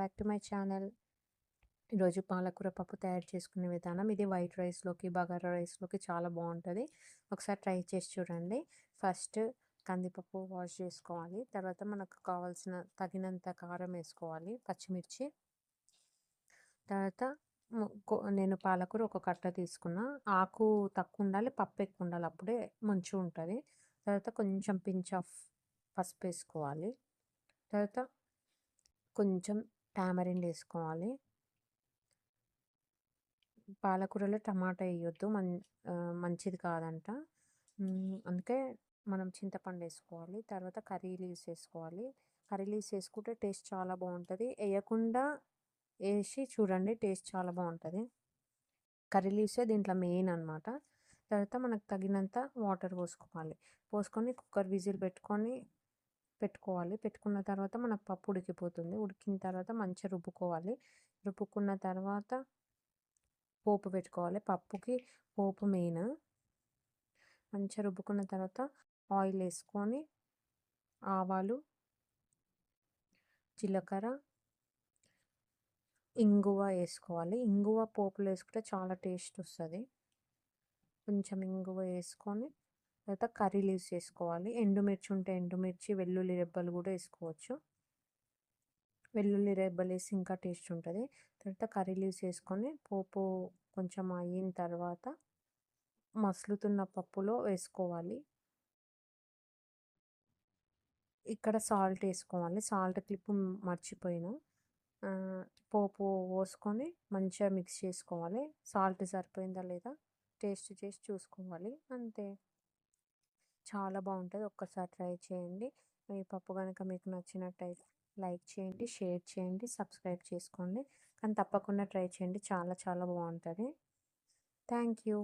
Back to my channel. ఈరోజు పాలకూర పప్పు తయారు చేసుకునే విధానం ఇది. వైట్ రైస్‌లోకి, బగారా రైస్‌లోకి చాలా బావుంటది. ఒకసారి ట్రై చేసి చూడండి. ఫస్ట్ కందిపప్పు వాష్ చేసుకోవాలి. తర్వాత మనకు కావాల్సిన తగినంత కారం వేసుకోవాలి, పచ్చిమిర్చి. తర్వాత నేను పాలకూర ఒక కట్ట తీసుకున్నా. ఆకు తక్కువ ఉండాలి, పప్పు ఎక్కువ ఉండాలి, అప్పుడే మంచిగా ఉంటుంది. తర్వాత కొంచెం పించ్ ఆఫ్ పసుపు వేసుకోవాలి. తర్వాత కొంచెం టామరిన్ వేసుకోవాలి. పాలకూరలో టమాటా వేయొద్దు, మంచిది కాదంట. అందుకే మనం చింతపండు వేసుకోవాలి. తర్వాత కర్రీ లీవ్స్ వేసుకోవాలి. కర్రీ లీవ్స్ వేసుకుంటే టేస్ట్ చాలా బాగుంటుంది. వేయకుండా వేసి చూడండి, టేస్ట్ చాలా బాగుంటుంది. కర్రీ లీవ్సే దీంట్లో మెయిన్ అనమాట. తర్వాత మనకు తగినంత వాటర్ పోసుకొని కుక్కర్ విజిల్ పెట్టుకోవాలి. పెట్టుకున్న తర్వాత మనకు పప్పు ఉడికిపోతుంది. ఉడికిన తర్వాత మంచిగా రుబ్బుకోవాలి. రుబ్బుకున్న తర్వాత పోపు పెట్టుకోవాలి. పప్పుకి పోపు మెయిన్. మంచిగా రుబ్బుకున్న తర్వాత ఆయిల్ వేసుకొని ఆవాలు, జీలకర్ర, ఇంగువ వేసుకోవాలి. ఇంగువ పోపులో వేసుకుంటే చాలా టేస్ట్ వస్తుంది. కొంచెం ఇంగువ వేసుకొని తర్వాత కర్రీ లీవ్స్ వేసుకోవాలి. ఎండుమిర్చి ఉంటే ఎండుమిర్చి, వెల్లుల్లి రెబ్బలు కూడా వేసుకోవచ్చు. వెల్లుల్లి రెబ్బలు వేసి ఇంకా టేస్ట్ ఉంటుంది. తర్వాత కర్రీ లీవ్స్ వేసుకొని పోపు కొంచెం అయిన తర్వాత మసులుతున్న పప్పులో వేసుకోవాలి. ఇక్కడ సాల్ట్ వేసుకోవాలి. సాల్ట్ క్లిప్ మర్చిపోయినా. పోపు పోసుకొని మంచిగా మిక్స్ చేసుకోవాలి. సాల్ట్ సరిపోయిందా లేదా టేస్ట్ చేసి చూసుకోవాలి. అంతే, చాలా బాగుంటుంది. ఒక్కసారి ట్రై చేయండి. ఈ పప్పు కనుక మీకు నచ్చినట్టయితే లైక్ చేయండి, షేర్ చేయండి, సబ్స్క్రైబ్ చేసుకోండి. కానీ తప్పకుండా ట్రై చేయండి, చాలా చాలా బాగుంటుంది. Thank you.